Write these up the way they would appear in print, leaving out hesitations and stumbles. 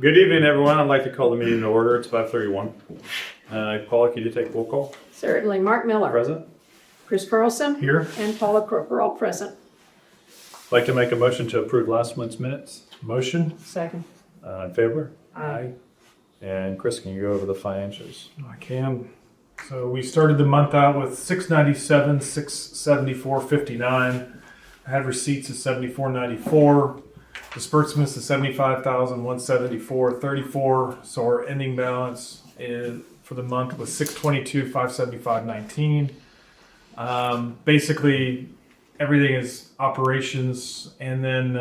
Good evening, everyone. I'd like to call the meeting to order. It's 5:31. Paula, could you take roll call? Certainly. Mark Miller. Present. Chris Carlson. Here. And Paula Crooker, all present. I'd like to make a motion to approve last month's minutes. Motion. Second. In favor? Aye. And Chris, can you go over the financials? I can. So we started the month out with 697, 674.59. I had receipts of 74.94. Disbursements of 75,174.34. So our ending balance for the month was 622,575.19. Basically, everything is operations, and then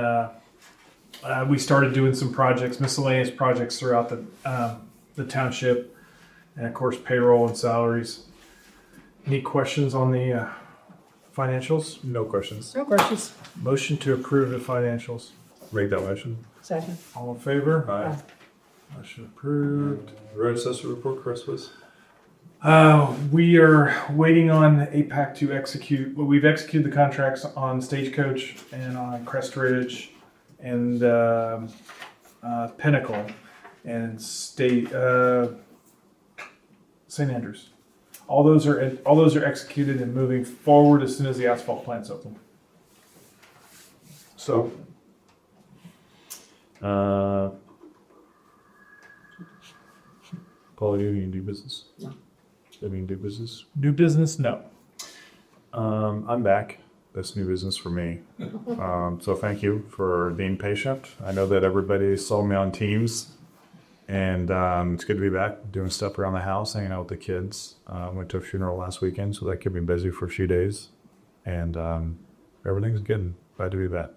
we started doing some projects, miscellaneous projects throughout the township, and of course payroll and salaries. Any questions on the financials? No questions. No questions. Motion to approve the financials. Make that motion. Second. All in favor? Aye. Motion approved. Road assessor report, Chris, please. We are waiting on APAC to execute. Well, we've executed the contracts on Stagecoach and on Crest Ridge and Pinnacle and St. Andrews. All those are executed and moving forward as soon as the asphalt plant's open. So, Paula, do you need to do business? No. I mean, do business? New business? No. I'm back. That's new business for me. So thank you for being patient. I know that everybody saw me on Teams, and it's good to be back doing stuff around the house, hanging out with the kids. Went to a funeral last weekend, so that kept me busy for a few days, and everything's good. Glad to be back.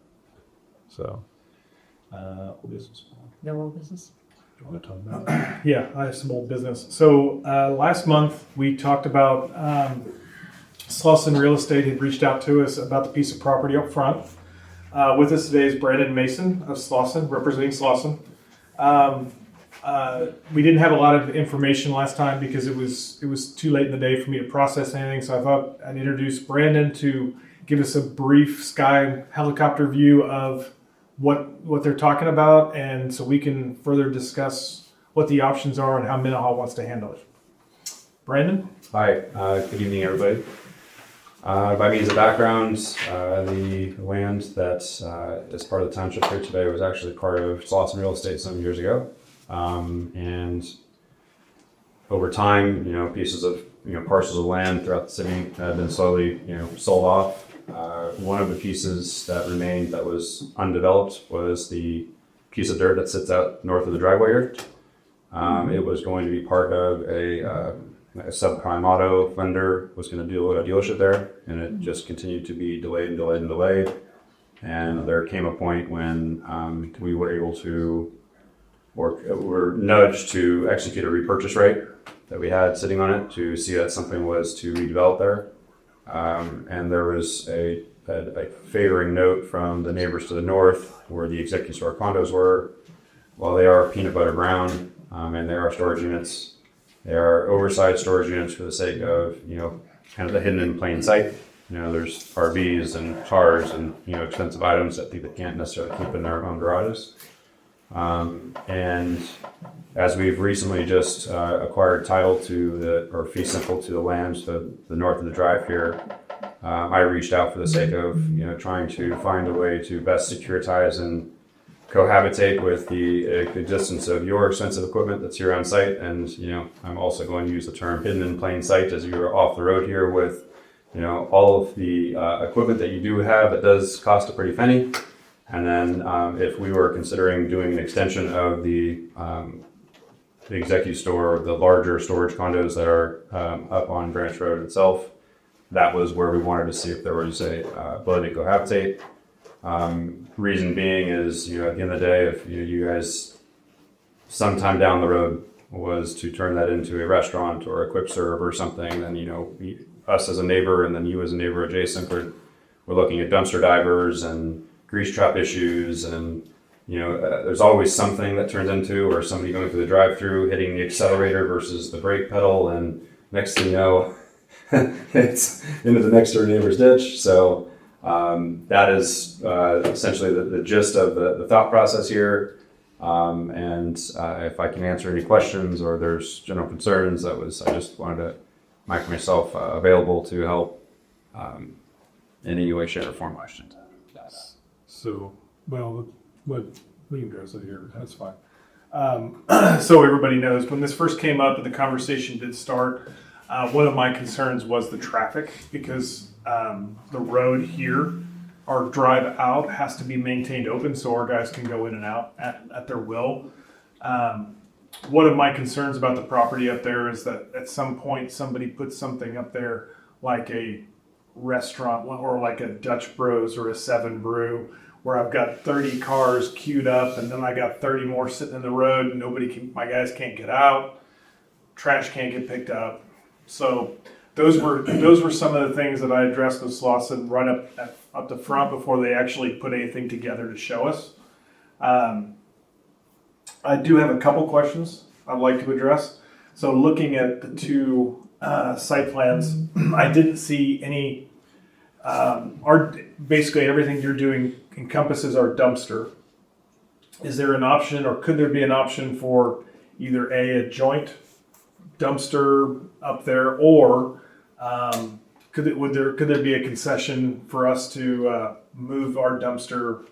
So, old business. No old business. Do you want to talk about it? Yeah, I have some old business. So last month we talked about Slauson Real Estate had reached out to us about the piece of property up front. With us today is Brandon Mason of Slauson, representing Slauson. We didn't have a lot of information last time because it was too late in the day for me to process anything. So I thought I'd introduce Brandon to give us a brief sky helicopter view of what they're talking about, and so we can further discuss what the options are and how Minnehaha wants to handle it. Brandon? Hi, good evening, everybody. By means of background, the land that is part of the township here today was actually part of Slauson Real Estate some years ago, and over time, pieces of parcels of land throughout the city have been slowly sold off. One of the pieces that remained that was undeveloped was the piece of dirt that sits out north of the driveway here. It was going to be part of a subprime auto lender was going to do a dealership there, and it just continued to be delayed and delayed and delayed. And there came a point when we were able to, or were nudged to execute a repurchase rate that we had sitting on it to see that something was to redevelop there. And there was a favoring note from the neighbors to the north where the executive store condos were. While they are peanut butter brown and they are storage units, they are oversized storage units for the sake of, kind of the hidden in plain sight. There's RVs and cars and, expensive items that people can't necessarily keep in their own garages. And as we've recently just acquired title to or fee simple to the land to the north of the drive here, I reached out for the sake of trying to find a way to best securitize and cohabitate with the existence of your expensive equipment that's here on site. And I'm also going to use the term hidden in plain sight as you're off the road here with all of the equipment that you do have that does cost a pretty penny. And then if we were considering doing an extension of the executive store, the larger storage condos that are up on Branch Road itself, that was where we wanted to see if there was a ability to cohabitate. Reason being is, at the end of the day, if you guys sometime down the road was to turn that into a restaurant or a quick serve or something, then us as a neighbor and then you as a neighbor adjacent, we're looking at dumpster divers and grease trap issues, and there's always something that turns into, or somebody going through the drive-through hitting the accelerator versus the brake pedal, and next thing you know, it's into the next door neighbor's ditch. So that is essentially the gist of the thought process here. And if I can answer any questions or there's general concerns, I just wanted to make myself available to help in any way, shape, or form. So, well, what we can address it here. That's fine. So everybody knows when this first came up and the conversation did start, one of my concerns was the traffic because the road here, our drive out has to be maintained open so our guys can go in and out at their will. One of my concerns about the property up there is that at some point somebody puts something up there like a restaurant or like a Dutch Bros or a Seven Brew where I've got 30 cars queued up and then I got 30 more sitting in the road and my guys can't get out, trash can't get picked up. So those were some of the things that I addressed with Slauson right up the front before they actually put anything together to show us. I do have a couple questions I'd like to address. So looking at the two site plans, I didn't see any. Basically everything you're doing encompasses our dumpster. Is there an option, or could there be an option for either a joint dumpster up there, or could there be a concession for us to move our dumpster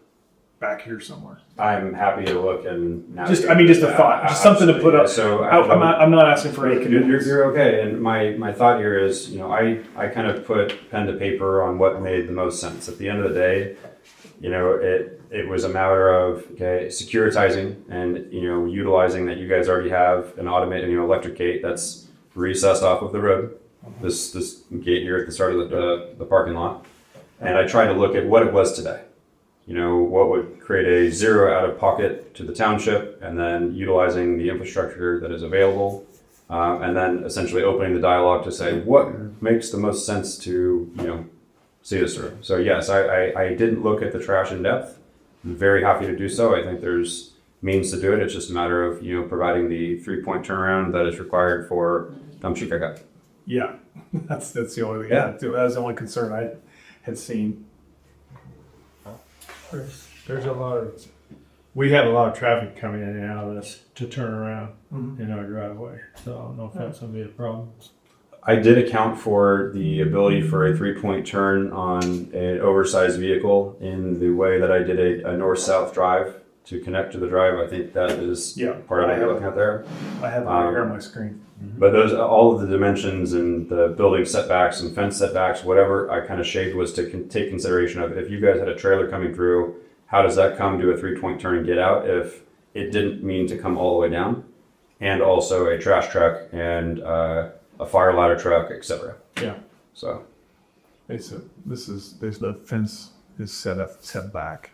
back here somewhere? I'm happy to look and Just a thought, just something to put up. So I'm not asking for any commitments. You're okay. And my thought here is, I kind of put pen to paper on what made the most sense. At the end of the day, it was a matter of securitizing and utilizing that you guys already have an automated electric gate that's recessed off of the road. This gate here at the start of the parking lot, and I tried to look at what it was today. What would create a zero out of pocket to the township, and then utilizing the infrastructure that is available, and then essentially opening the dialogue to say what makes the most sense to see this through. So yes, I didn't look at the trash in depth. I'm very happy to do so. I think there's means to do it. It's just a matter of providing the 3-point turnaround that is required for dumpster pickup. Yeah, that's the only thing. Yeah. That was the only concern I had seen. There's a lot of, we have a lot of traffic coming in and out of this to turn around in our driveway. So I don't know if that's gonna be a problem. I did account for the ability for a 3-point turn on an oversized vehicle in the way that I did a north-south drive to connect to the drive. I think that is part of what you're looking at there. I have it right here on my screen. But all of the dimensions and the building setbacks and fence setbacks, whatever I kind of shaped was to take consideration of if you guys had a trailer coming through, how does that come to a 3-point turn and get out if it didn't mean to come all the way down? And also a trash truck and a fire ladder truck, etc. Yeah. So There's the fence is set back,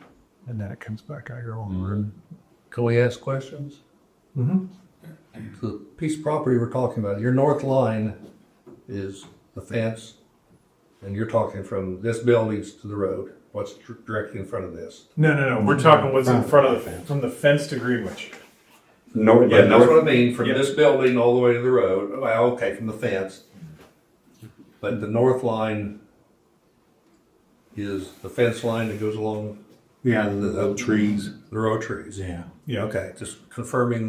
and then it comes back out your own room. Can we ask questions? Mm-hmm. The piece of property we're talking about, your north line is the fence, and you're talking from this building to the road. What's directly in front of this? No. We're talking what's in front of the fence, from the fence to Greenwich. That's what I mean, from this building all the way to the road. Well, okay, from the fence. But the north line is the fence line that goes along The trees. the row of trees. Yeah. Yeah, okay, just confirming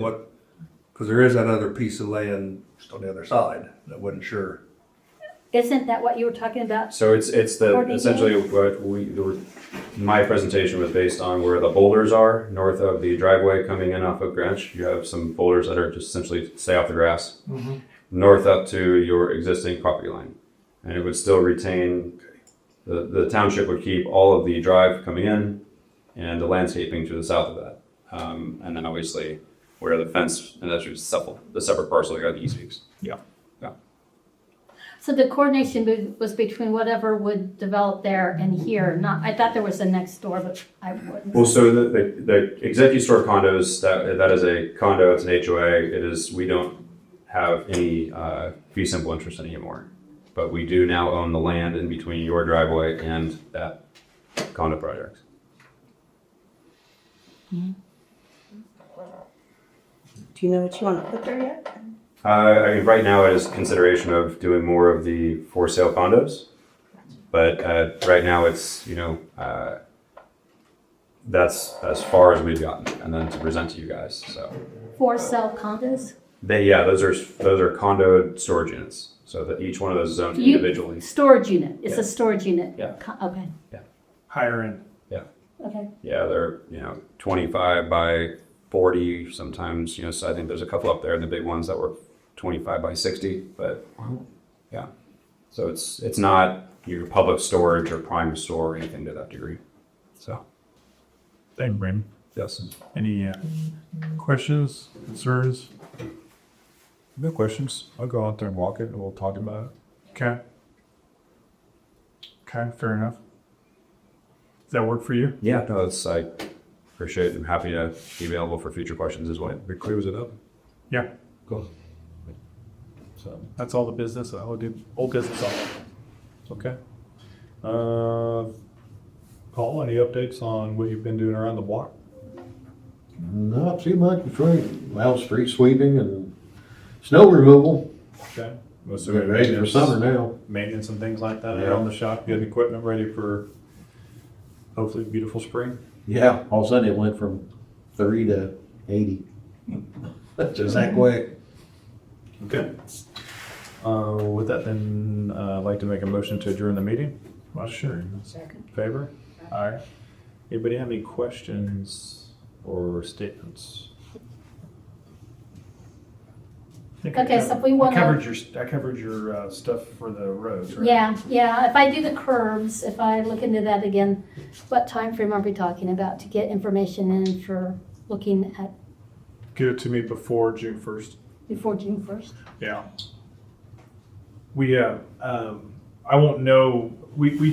because there is that other piece of land just on the other side. I wasn't sure. Isn't that what you were talking about? So it's essentially what my presentation was based on where the boulders are north of the driveway coming in off of Greenwich. You have some boulders that are just essentially stay off the grass, north up to your existing property line, and it would still retain the township would keep all of the drive coming in and the landscaping to the south of that, and then obviously where the fence and that's just the separate parcel you got the east peaks. Yeah. So the coordination was between whatever would develop there and here. I thought there was a next door, but I wouldn't. Well, so the executive store condos, that is a condo, it's an HOA. We don't have any fee simple interest anymore, but we do now own the land in between your driveway and that condo project. Do you know what you want to put there yet? Right now it is consideration of doing more of the for sale condos, but right now it's That's as far as we've gotten, and then to present to you guys. So For sale condos? those are condo storage units. So that each one of those is owned individually. Storage unit, it's Yeah. a storage unit? Yeah. Okay, Higher end. okay. Yeah, they're 25 by 40. Sometimes so I think there's a couple up there, the big ones that were 25 by 60. But yeah, so it's not your public storage or prime store or anything to that degree. So Thank you, Brandon. yes. Any questions, concerns? No questions. I'll go out there and walk it and we'll talk about it. Okay. Okay, fair enough. Does that work for you? Yeah, no, I appreciate it. I'm happy to be available for future questions as well. It clears it up. Yeah. Cool. So that's all the business. I'll do old business. Okay. Paul, any updates on what you've been doing around the block? Not too much between, well, street sweeping and snow removal. Okay. Most of We're it ready for maintenance- summer now. Maintenance and things like that Yeah. around the shop, getting equipment ready for hopefully a beautiful spring. Yeah, all of a sudden it went from 30 to 80. Just that quick. Okay. With that, then, I'd like to make a motion to adjourn the meeting. Sure. Second. Favor? Aye. Anybody have any questions or statements? Okay, so if we wanna- I covered your stuff for the roads, right? Yeah, if I do the curbs, if I look into that again, what time frame are we talking about to get information in for looking at Get it to me before June 1st. before June 1st? Yeah. I won't know, we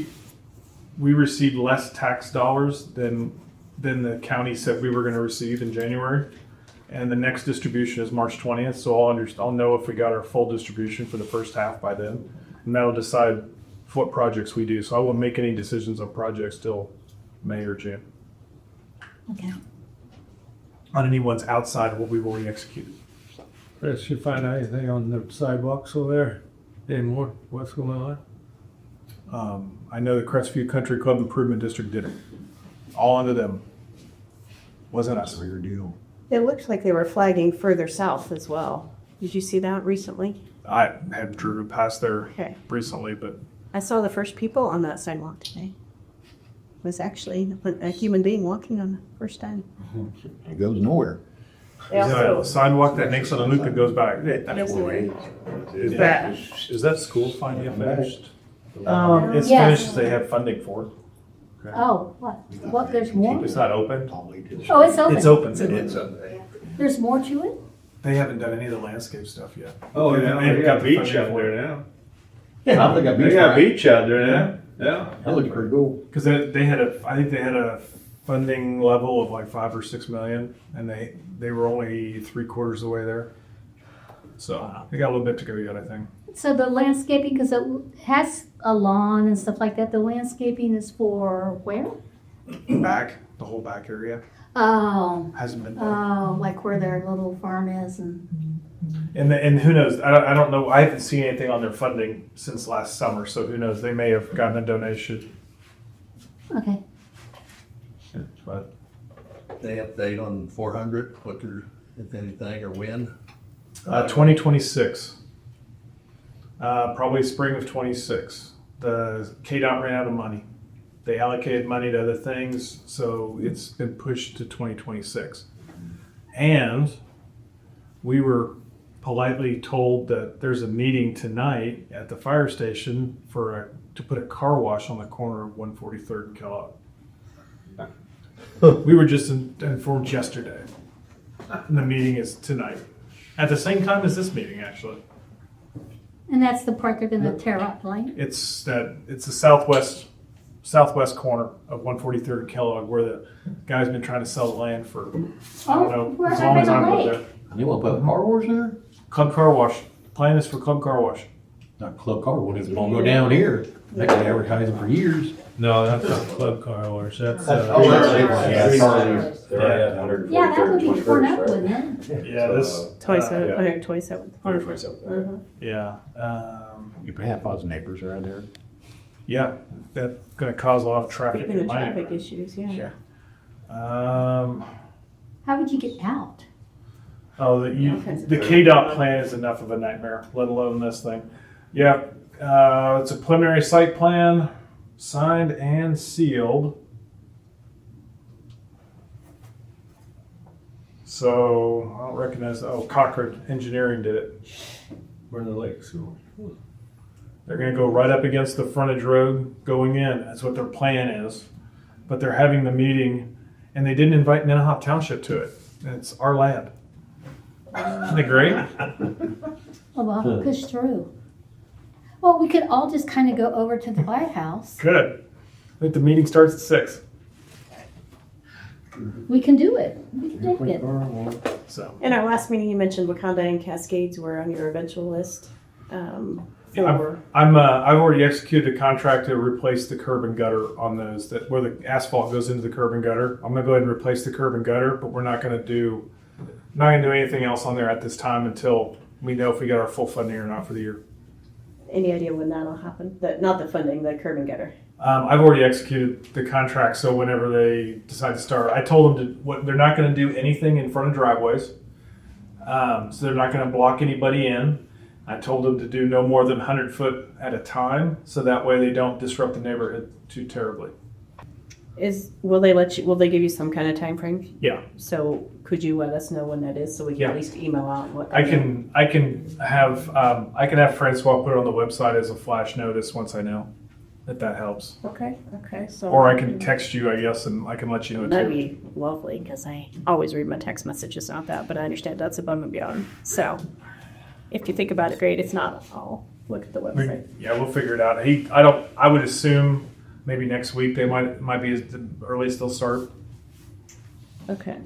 received less tax dollars than the county said we were gonna receive in January. And the next distribution is March 20th, so I'll know if we got our full distribution for the first half by then. And that'll decide what projects we do, so I won't make any decisions on projects till May or June. Okay. On any ones outside of what we've already executed. Chris, you find out anything on the sidewalks over there? Any more? What's going on? I know the Crestview Country Club Improvement District did it. All under them. Wasn't us. Weird deal. It looks like they were flagging further south as well. Did you see that recently? I hadn't driven past there Okay. recently, but I saw the first people on that sidewalk today. It was actually a human being walking on the first time. It goes nowhere. They is that a also, sidewalk that makes on a loop that goes by? Is that school finally finished? It's Yes. finished as they have funding for it. Oh, what, there's more? It's not open? Oh, it's open. It's open. There's more to it? They haven't done any of the landscape stuff yet. Oh, They yeah, haven't they got got the beach funding out for it. there now. Yeah, I think I They beat got that. beach out there now. Yeah. That looks pretty cool. Because they had I think they had a funding level of like 5 or 6 million, and they were only 3/4 of the way there. So they got a little bit to go yet, I think. So the landscaping, because it has a lawn and stuff like that, the landscaping is for where? The whole back area Oh, hasn't been done. oh, like where their little farm is and, And who knows? I don't know. I haven't seen anything on their funding since last summer, so who knows? They may have gotten a donation. okay. But They update on 400, what they're, if anything, or when? 2026, probably spring of 26. The KDOT ran out of money. They allocated money to other things, so it's been pushed to 2026. And we were politely told that there's a meeting tonight at the fire station to put a car wash on the corner of 143rd and Kellogg. We were just informed yesterday. And the meeting is tonight. At the same time as this meeting, actually. And that's the part they're gonna tear up, right? It's the southwest corner of 143rd and Kellogg, where the guy's been trying to sell the land for, I don't know, where as long as I've I've been lived awake. there. You want to put a car wash there? Club Car Wash. Plan is for Club Car Wash. Not Club Car Wash. It's going to go down here. They been advertising for years. No, that's not Club Car Wash. That's, Oh, that's Yeah, that would be torn up, wouldn't it? Yeah, this. Toys, yeah. Toys. Yeah. You have lots of neighbors around there. Yeah, that's going to cause a lot of traffic Speaking in of my traffic neighborhood. issues, yeah. Um, How would you get out? oh, the KDOT plan is enough of a nightmare, let alone this thing. Yeah, it's a preliminary site plan, signed and sealed. So I don't recognize. Oh, Cochran Engineering did it. Where the lakes. They're going to go right up against the frontage road going in. That's what their plan is. But they're having the meeting, and they didn't invite Minnehaha Township to it. And it's our land. Isn't it great? Oh, well, I'll push through. Well, we could all just kind of go over to the White House. Good. I think the meeting starts at 6. We can do it. We can do it. So In our last meeting, you mentioned Wakanda and Cascades were on your eventual list. For I've already executed a contract to replace the curb and gutter on those, that where the asphalt goes into the curb and gutter. I'm gonna go ahead and replace the curb and gutter, but we're not gonna do anything else on there at this time until we know if we got our full funding or not for the year. any idea when that'll happen? Not the funding, the curb and gutter. I've already executed the contract, so whenever they decide to start, I told them they're not going to do anything in front of driveways, so they're not going to block anybody in. I told them to do no more than 100 foot at a time, so that way they don't disrupt the neighborhood too terribly. Will they give you some kind of time frame? Yeah, So could you let us know when that is so we can Yeah. at least email out what? I can have Francois put it on the website as a flash notice once I know, if that helps. Okay. So Or I can text you, I guess, and I can let you know That'd too. be lovely because I always read my text messages, not that, but I understand that's above and beyond. So if you think about it, great. If not, I'll look at the website. Yeah, we'll figure it out. I would assume maybe next week they might be the earliest they'll start. Okay.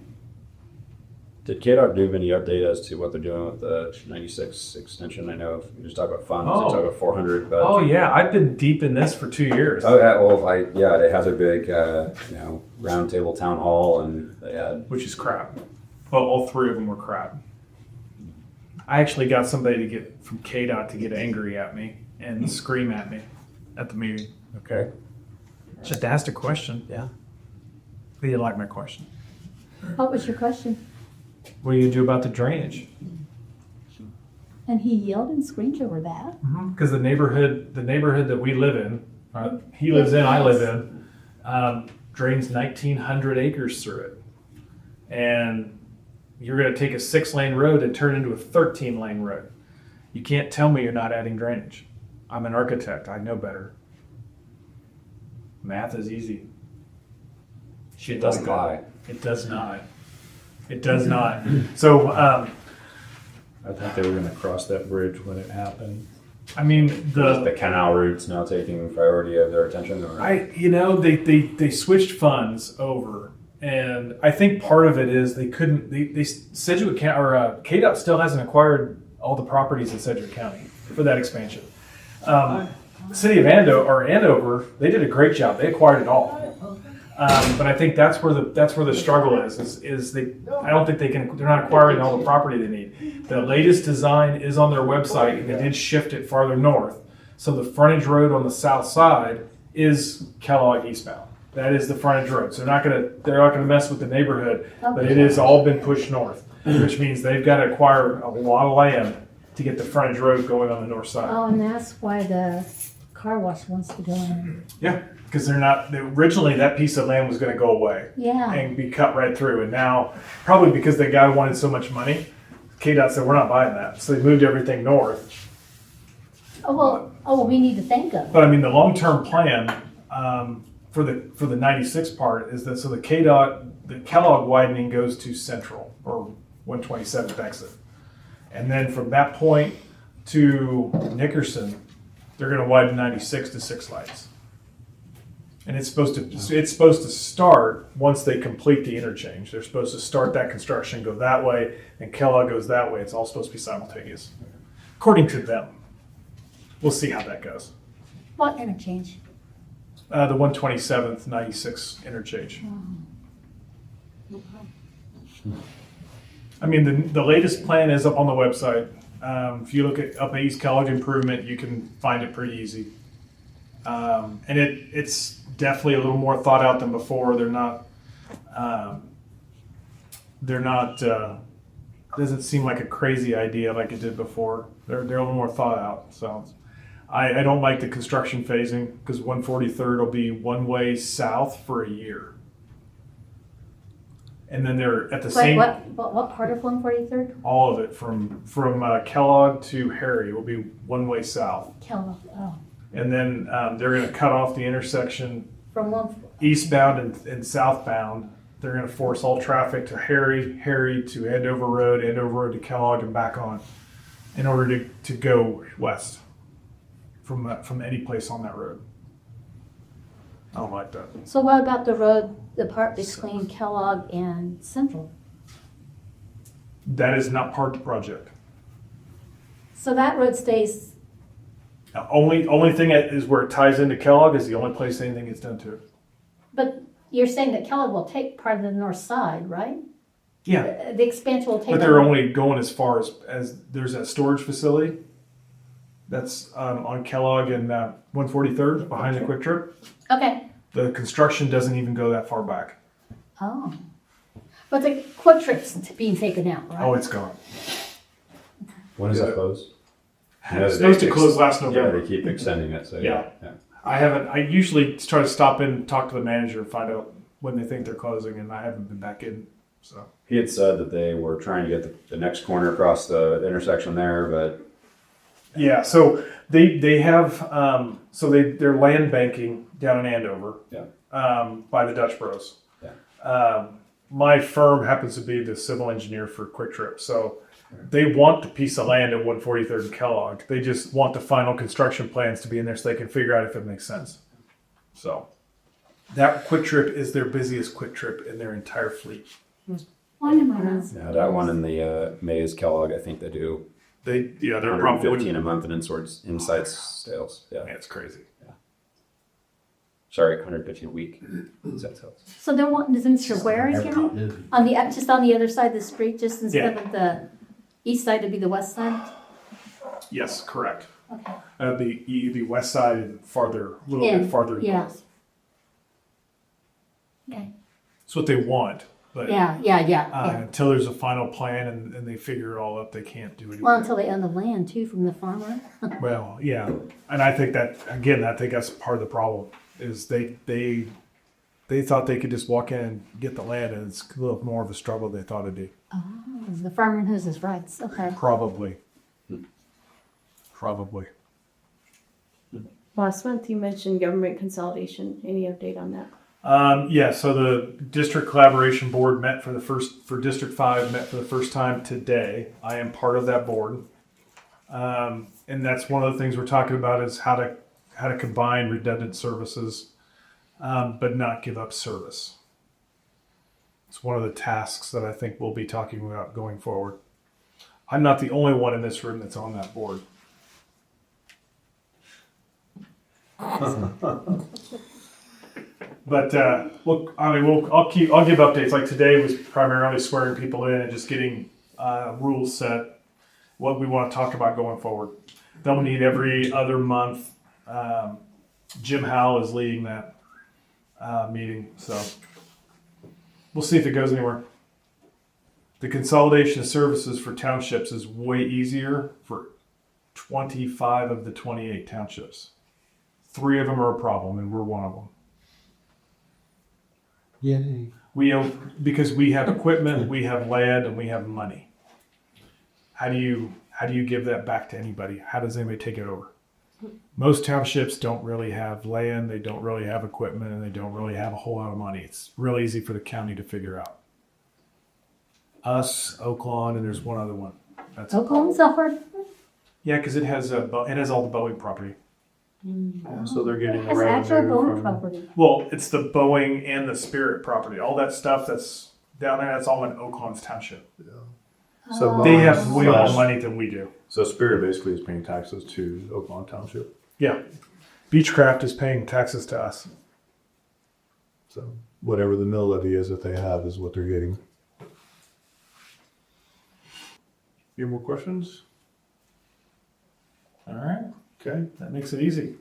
Did KDOT give any update as to what they're doing with the 96 extension? I know you just talked about funds, Oh. you talked about 400, but Oh yeah, I've been deep in this for 2 years. oh yeah, well they had their big round table town hall, and they had Which is crap. Well, all 3 of them were crap. I actually got somebody from KDOT to get angry at me and scream at me at the meeting. okay. Just asked a question. Yeah. They didn't like my question. What was your question? What do you do about the drainage? And he yelled and screamed over that. Because the neighborhood that we live in, he lives in, I live in, drains 1,900 acres through it. And you're going to take a 6-lane road and turn it into a 13-lane road. You can't tell me you're not adding drainage. I'm an architect. I know better. Math is easy. It doesn't lie. It does not. It does not. So, I thought they were going to cross that bridge when it happened. I mean, The canal route's now taking priority of their attention, or they switched funds over, and I think part of it is they couldn't. They Sedgwick County or KDOT still hasn't acquired all the properties in Sedgwick County for that expansion. The city of Andover, they did a great job. They acquired it all. But I think that's where the struggle is they. I don't think they're not acquiring all the property they need. The latest design is on their website, and they did shift it farther north. So the frontage road on the south side is Kellogg eastbound. That is the frontage road. So they're not gonna mess with the neighborhood, but it has all been pushed north, which means they've got to acquire a lot of land to get the frontage road going on the north side. Oh, and that's why the car wash wants to go in. Yeah, because originally that piece of land was going to go away. Yeah. And be cut right through. And now, probably because the guy wanted so much money, KDOT said, we're not buying that. So they moved everything north. Oh, well, we need to thank them. But I mean, the long-term plan for the 96 part is that, so the Kellogg widening goes to Central, or 127th exit. And then from that point to Nickerson, they're going to widen 96 to 6 lights. And it's supposed to start once they complete the interchange. They're supposed to start that construction, go that way, and Kellogg goes that way. It's all supposed to be simultaneous, according to them. We'll see how that goes. What interchange? The 127th 96 interchange. I mean, the latest plan is up on the website. If you look at up at East College Improvement, you can find it pretty easy. And it's definitely a little more thought out than before. They're not They're not, doesn't seem like a crazy idea like it did before. They're a little more thought out. So I don't like the construction phasing because 143rd will be one way south for a year. And then they're at the Wait, same, what part of 143rd? all of it from Kellogg to Harry will be one way south. Kellogg, oh, And then they're going to cut off the intersection from one, eastbound and southbound. They're going to force all traffic to Harry to Andover Road to Kellogg and back on in order to go west from any place on that road. I don't like that. so what about the road, the part between Kellogg and Central? That is not part of the project. So that road stays, Now, only thing is where it ties into Kellogg is the only place anything gets done to it. but you're saying that Kellogg will take part of the north side, right? Yeah. The expansion will take. But they're only going as far as there's that storage facility that's on Kellogg and 143rd behind the Quick Trip. Okay, The construction doesn't even go that far back. oh. But the Quick Trip's being taken out, right? Oh, it's gone. When is that closed? It's supposed to close last Yeah, November. they keep extending it. So Yeah. yeah. I usually try to stop in and talk to the manager and find out when they think they're closing, and I haven't been back in. So He had said that they were trying to get the next corner across the intersection there, but yeah, so they have they're land banking down in Andover. Yeah. By the Dutch Bros. Yeah. My firm happens to be the civil engineer for Quick Trip, so they want the piece of land at 143rd and Kellogg. They just want the final construction plans to be in there so they can figure out if it makes sense. So that Quick Trip is their busiest Quick Trip in their entire fleet. Why am I not? yeah, that one in the Mays Kellogg, I think they do They're 115 probably a month in inside sales. Yeah. it's crazy. Sorry, 115 a week inside sales. So they're wanting to move to where again? On the, just on the other side of the street, just instead of the east side to be the west side? Yes, correct. Okay. The west side and farther, a little bit farther Yeah. north. Okay. It's what they want, but Yeah. until there's a final plan and they figure it all up, they can't do anything. Well, until they own the land too from the farmer. Well, yeah, and I think that again, I think that's part of the problem is they thought they could just walk in and get the land, and it's a little more of a struggle than they thought it'd be. Oh, the farmer knows his rights. Okay. Probably. Last month you mentioned government consolidation. Any update on that? Yeah, so the district collaboration board met for District 5 met for the first time today. I am part of that board. And that's one of the things we're talking about is how to combine redundant services, but not give up service. It's one of the tasks that I think we'll be talking about going forward. I'm not the only one in this room that's on that board. But look, I mean, I'll give updates. Like today was primarily swearing people in and just getting rules set. What we want to talk about going forward. They'll meet every other month. Jim Howell is leading that meeting, so we'll see if it goes anywhere. The consolidation of services for townships is way easier for 25 of the 28 townships. 3 of them are a problem, and we're one of them. Yay. Because we have equipment, we have land, and we have money. How do you give that back to anybody? How does anybody take it over? Most townships don't really have land, they don't really have equipment, and they don't really have a whole lot of money. It's real easy for the county to figure out. Us, Oaklawn, and there's one other one. That's Oklahoma's a hard. yeah, because it has all the Boeing property. So they're getting the It's actual revenue Bowen from. property. Well, it's the Boeing and the Spirit property. All that stuff that's down there, that's all in Oaklawn's township. So They have way more slash- money than we do. So Spirit basically is paying taxes to Oaklawn Township. Yeah. Beechcraft is paying taxes to us. So whatever the mill levy is that they have is what they're getting. Any more questions? All right. Okay. That makes it easy.